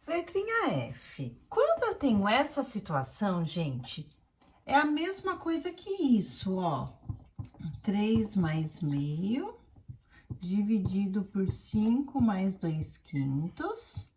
Letrinha F. Quando eu tenho essa situação, gente, é a mesma coisa que isso, ó. 3 mais meio, dividido por 5 mais 2/5,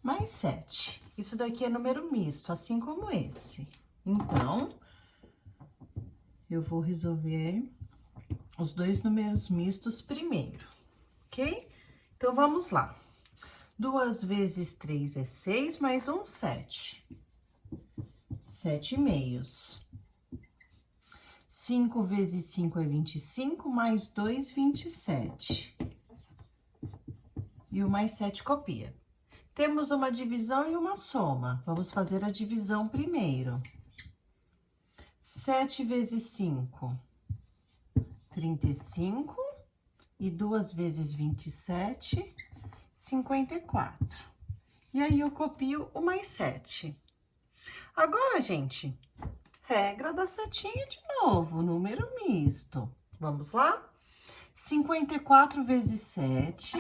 mais 7. Isso daqui é número misto, assim como esse. Então, eu vou resolver os dois números mistos primeiro, ok? Então, vamos lá. 2 vezes 3 é 6, mais 1, 7. 7/2. 5 vezes 5 é 25, mais 2, 27. E o mais 7 copia. Temos uma divisão e uma soma. Vamos fazer a divisão primeiro. 7 vezes 5, 35. E 2 vezes 27, 54. E aí, eu copio o mais 7. Agora, gente, regra da setinha de novo, número misto. Vamos lá? 54 vezes 7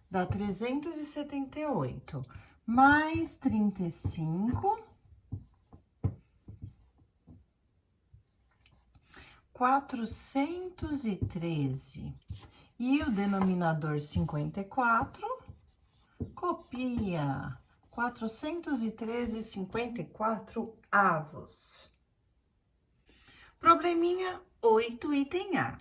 dá 378, mais 35, 413. E o denominador 54, copia 413 54 avos. Probleminha 8, item A.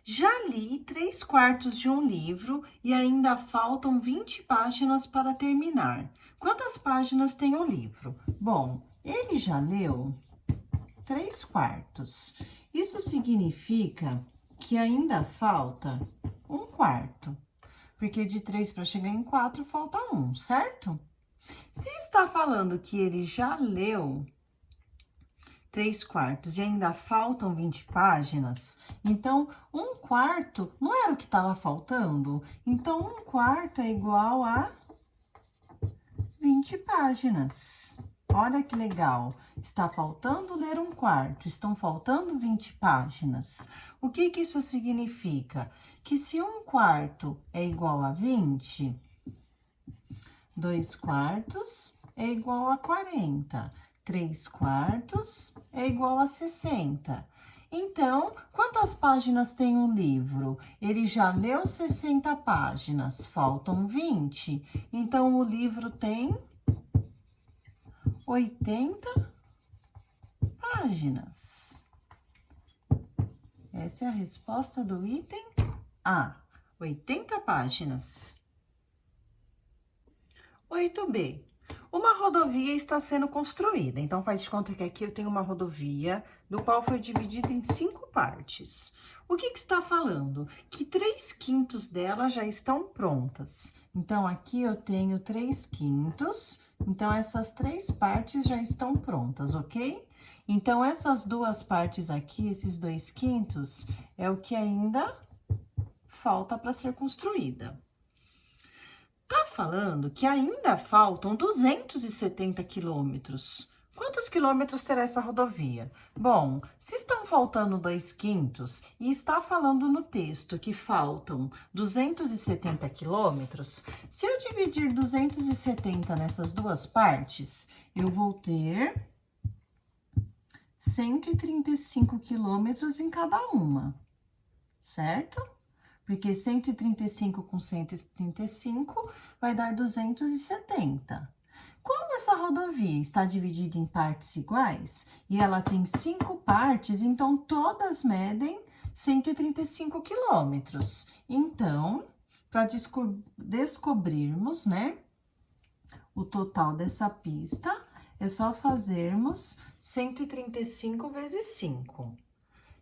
Já li 3/4 de um livro e ainda faltam 20 páginas para terminar. Quantas páginas tem o livro? Bom, ele já leu 3/4. Isso significa que ainda falta 1/4. Porque de 3 para chegar em 4 falta 1, certo? Se está falando que ele já leu 3/4 e ainda faltam 20 páginas, então 1/4 não era o que estava faltando? Então, 1/4 é igual a 20 páginas. Olha que legal, está faltando ler 1/4, estão faltando 20 páginas. O que que isso significa? Que se 1/4 é igual a 20, 2/4 é igual a 40, 3/4 é igual a 60. Então, quantas páginas tem um livro? Ele já leu 60 páginas, faltam 20. Então, o livro tem 80 páginas. Essa é a resposta do item A, 80 páginas. 8B. Uma rodovia está sendo construída. Então, faz de conta que aqui eu tenho uma rodovia, do qual foi dividida em 5 partes. O que que está falando? Que 3/5 dela já estão prontas. Então, aqui eu tenho 3/5. Então, essas 3 partes já estão prontas, ok? Então, essas 2 partes aqui, esses 2/5, é o que ainda falta para ser construída. Tá falando que ainda faltam 270 quilômetros. Quantos quilômetros terá essa rodovia? Bom, se estão faltando 2/5 e está falando no texto que faltam 270 quilômetros, se eu dividir 270 nessas duas partes, eu vou ter 135 quilômetros em cada uma, certo? Porque 135 com 135 vai dar 270. Como essa rodovia está dividida em partes iguais e ela tem 5 partes, então todas medem 135 quilômetros. Então, para descobrirmos, né, o total dessa pista, é só fazermos 135 vezes 5.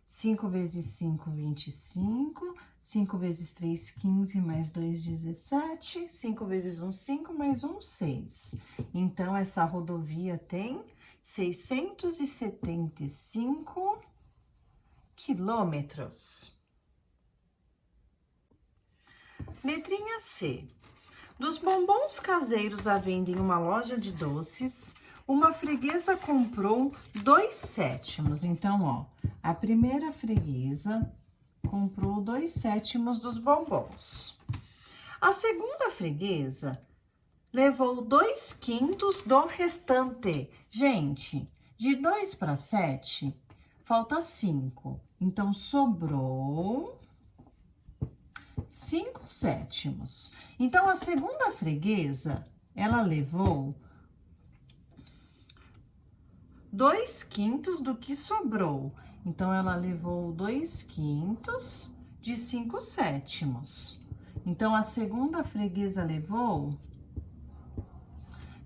5 vezes 5, 25. 5 vezes 3, 15, mais 2, 17. 5 vezes 1, 5, mais 1, 6. Então, essa rodovia tem 675 quilômetros. Letrinha C. Dos bombons caseiros à venda em uma loja de doces, uma freguesa comprou 2/7. Então, ó, a primeira freguesa comprou 2/7 dos bombons. A segunda freguesa levou 2/5 do restante. Gente, de 2 para 7, falta 5. Então, sobrou 5/7. Então, a segunda freguesa, ela levou 2/5 do que sobrou. Então, ela levou 2/5 de 5/7. Então, a segunda freguesa levou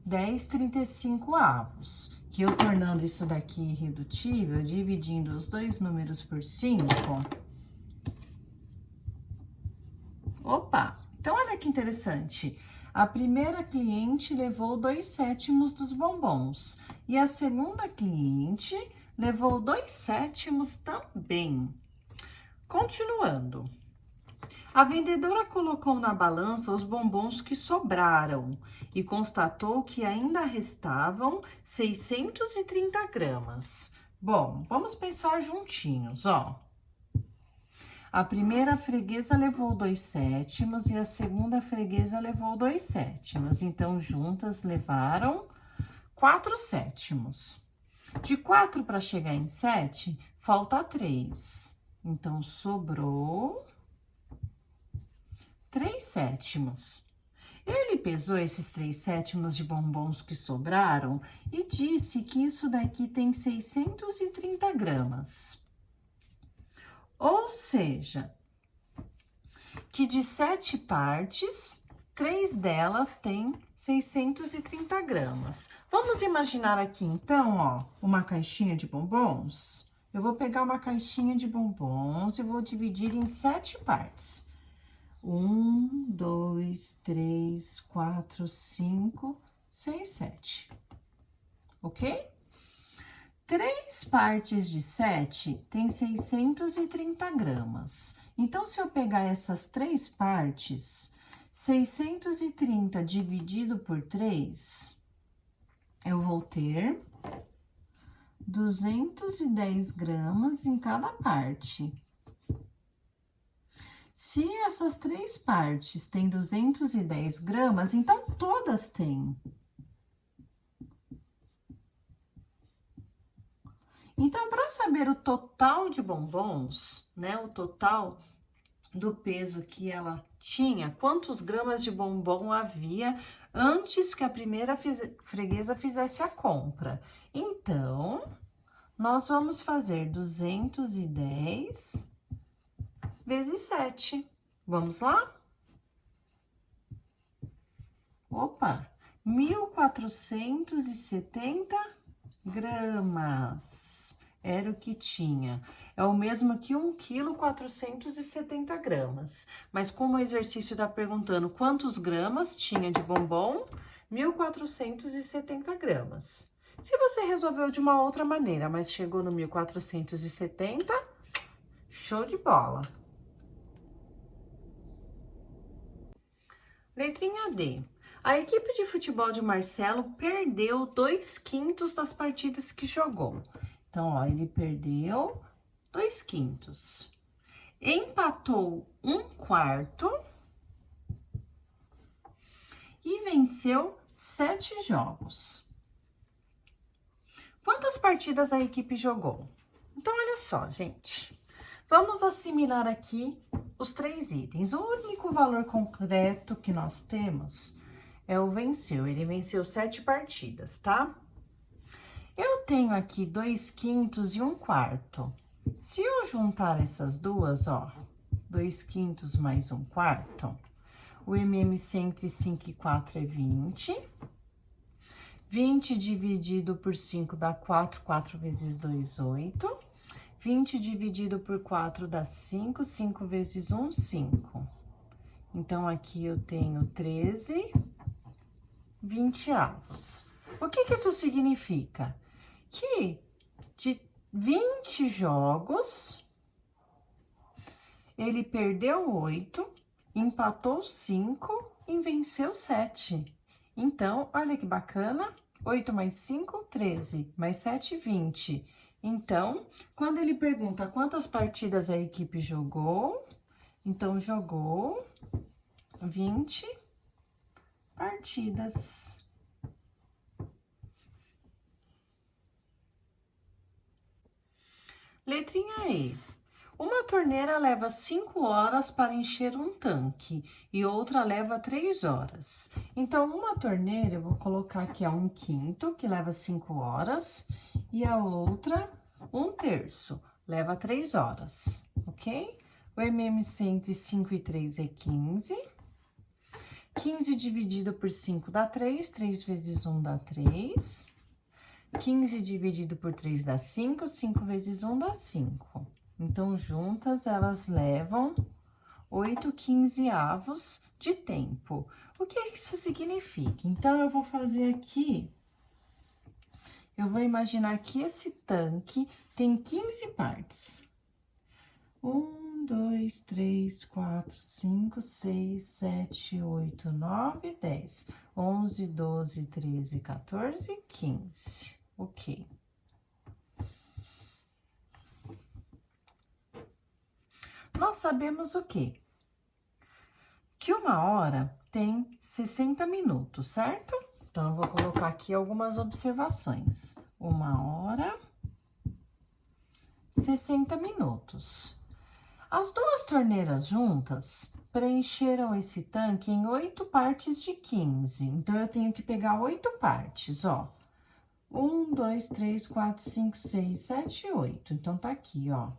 10/35, que eu tornando isso daqui irredutível, dividindo os dois números por 5. Opa! Então, olha que interessante. A primeira cliente levou 2/7 dos bombons. E a segunda cliente levou 2/7 também. Continuando. A vendedora colocou na balança os bombons que sobraram e constatou que ainda restavam 630 gramas. Bom, vamos pensar juntinhos, ó. A primeira freguesa levou 2/7 e a segunda freguesa levou 2/7. Então, juntas levaram 4/7. De 4 para chegar em 7, falta 3. Então, sobrou 3/7. Ele pesou esses 3/7 de bombons que sobraram e disse que isso daqui tem 630 gramas. Ou seja, que de 7 partes, 3 delas têm 630 gramas. Vamos imaginar aqui, então, ó, uma caixinha de bombons. Eu vou pegar uma caixinha de bombons e vou dividir em 7 partes. 1, 2, 3, 4, 5, 6, 7. Ok? 3 partes de 7 tem 630 gramas. Então, se eu pegar essas 3 partes, 630 dividido por 3, eu vou ter 210 gramas em cada parte. Se essas 3 partes têm 210 gramas, então todas têm. Então, para saber o total de bombons, né, o total do peso que ela tinha, quantos gramas de bombom havia antes que a primeira freguesa fizesse a compra. Então, nós vamos fazer 210 vezes 7. Vamos lá? Opa! 1.470 gramas. Era o que tinha. É o mesmo que 1,470 kg. Mas como o exercício está perguntando quantos gramas tinha de bombom, 1.470 gramas. Se você resolveu de uma outra maneira, mas chegou no 1.470, show de bola. Letrinha D. A equipe de futebol de Marcelo perdeu 2/5 das partidas que jogou. Então, ó, ele perdeu 2/5. Empatou 1/4 e venceu 7 jogos. Quantas partidas a equipe jogou? Então, olha só, gente. Vamos assimilar aqui os 3 itens. O único valor concreto que nós temos é o venceu. Ele venceu 7 partidas, tá? Eu tenho aqui 2/5 e 1/4. Se eu juntar essas duas, ó, 2/5 mais 1/4, o MM entre 5 e 4 é 20. 20 dividido por 5 dá 4, 4 vezes 2, 8. 20 dividido por 4 dá 5, 5 vezes 1, 5. Então, aqui eu tenho 13/20. O que que isso significa? Que de 20 jogos, ele perdeu 8, empatou 5 e venceu 7. Então, olha que bacana, 8 mais 5, 13, mais 7, 20. Então, quando ele pergunta quantas partidas a equipe jogou, então, jogou 20 partidas. Letrinha E. Uma torneira leva 5 horas para encher um tanque e outra leva 3 horas. Então, uma torneira, eu vou colocar aqui a 1/5, que leva 5 horas, e a outra 1/3, leva 3 horas, ok? O MMC entre 5 e 3 é 15. 15 dividido por 5 dá 3, 3 vezes 1 dá 3. 15 dividido por 3 dá 5, 5 vezes 1 dá 5. Então, juntas, elas levam 8/15 de tempo. O que isso significa? Então, eu vou fazer aqui, eu vou imaginar que esse tanque tem 15 partes. 1, 2, 3, 4, 5, 6, 7, 8, 9, 10, 11, 12, 13, 14, 15. Ok. Nós sabemos o quê? Que uma hora tem 60 minutos, certo? Então, eu vou colocar aqui algumas observações. Uma hora, 60 minutos. As duas torneiras juntas preencheram esse tanque em 8 partes de 15. Então, eu tenho que pegar 8 partes, ó. 1, 2, 3, 4, 5, 6, 7, 8. Então, tá aqui, ó.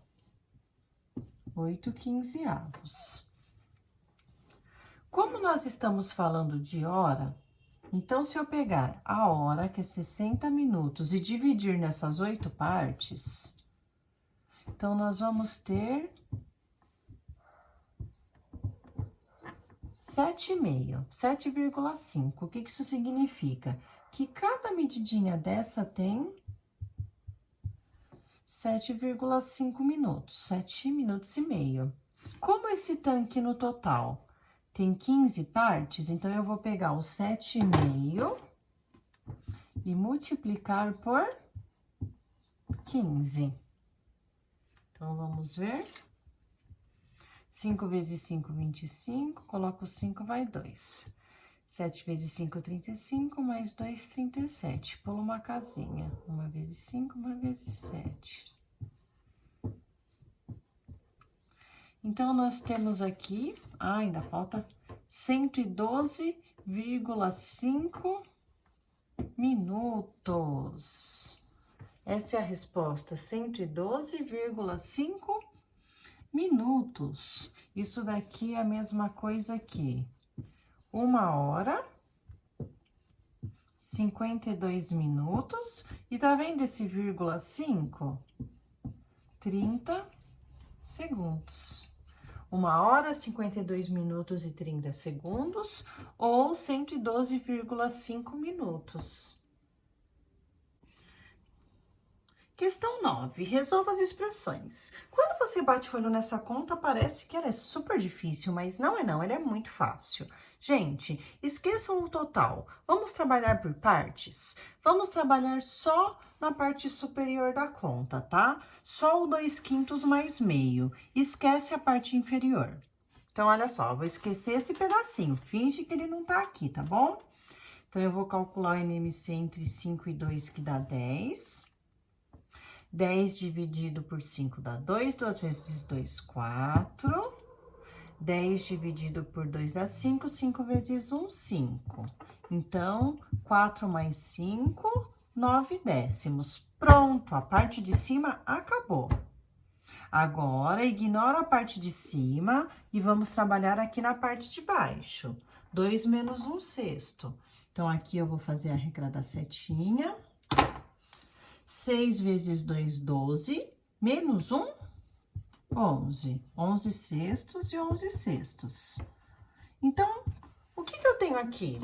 8/15. Como nós estamos falando de hora, então, se eu pegar a hora, que é 60 minutos, e dividir nessas 8 partes, então, nós vamos ter 7,5, 7,5. O que isso significa? Que cada medidinha dessa tem 7,5 minutos, 7 minutos e meio. Como esse tanque no total tem 15 partes, então, eu vou pegar o 7,5 e multiplicar por 15. Então, vamos ver. 5 vezes 5, 25, coloco 5, vai 2. 7 vezes 5, 35, mais 2, 37. Pulo uma casinha. 1 vezes 5, 1 vezes 7. Então, nós temos aqui, ainda falta 112,5 minutos. Essa é a resposta, 112,5 minutos. Isso daqui é a mesma coisa que 1 hora, 52 minutos. E tá vendo esse vírgula 5? 30 segundos. 1 hora, 52 minutos e 30 segundos, ou 112,5 minutos. Questão 9. Resolva as expressões. Quando você bate o olho nessa conta, parece que ela é super difícil, mas não é não, ela é muito fácil. Gente, esqueçam o total. Vamos trabalhar por partes? Vamos trabalhar só na parte superior da conta, tá? Só o 2/5 mais meio. Esquece a parte inferior. Então, olha só, eu vou esquecer esse pedacinho. Finge que ele não tá aqui, tá bom? Então, eu vou calcular o MMC entre 5 e 2, que dá 10. 10 dividido por 5 dá 2, 2 vezes 2, 4. 10 dividido por 2 dá 5, 5 vezes 1, 5. Então, 4 mais 5, 9 décimos. Pronto, a parte de cima acabou. Agora, ignora a parte de cima e vamos trabalhar aqui na parte de baixo. 2 menos 1/6. Então, aqui eu vou fazer a regra da setinha. 6 vezes 2, 12, menos 1, 11. 11/6 e 11/6. Então, o que eu tenho aqui?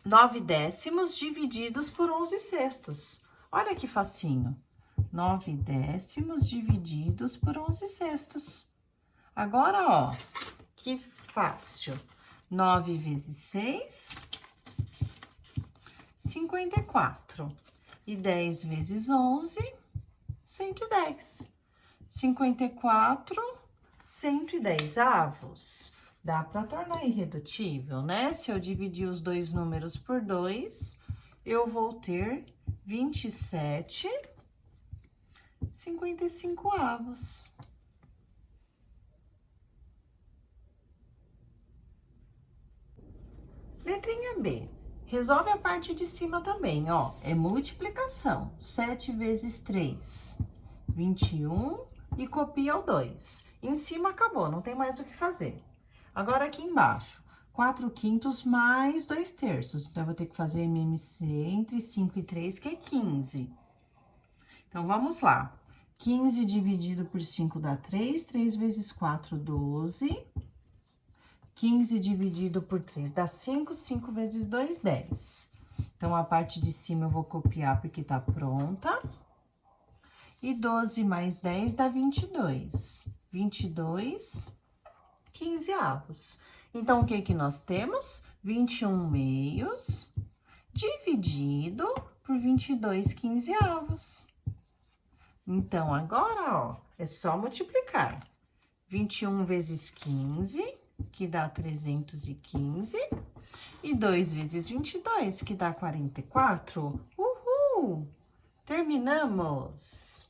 9 décimos divididos por 11/6. Olha que facinho. 9 décimos divididos por 11/6. Agora, ó, que fácil. 9 vezes 6, 54. E 10 vezes 11, 110. 54, 110 avos. Dá para tornar irredutível, né? Se eu dividir os dois números por 2, eu vou ter 27,55. Letrinha B. Resolve a parte de cima também, ó. É multiplicação. 7 vezes 3, 21, e copia o 2. Em cima acabou, não tem mais o que fazer. Agora aqui embaixo, 4/5 mais 2/3. Então, eu vou ter que fazer o MMC entre 5 e 3, que é 15. Então, vamos lá. 15 dividido por 5 dá 3. 3 vezes 4, 12. 15 dividido por 3 dá 5. 5 vezes 2, 10. Então, a parte de cima eu vou copiar porque tá pronta. E 12 mais 10 dá 22. 22/15. Então, o que que nós temos? 21/2 dividido por 22/15. Então, agora, ó, é só multiplicar. 21 vezes 15, que dá 315. E 2 vezes 22, que dá 44. Uhul! Terminamos!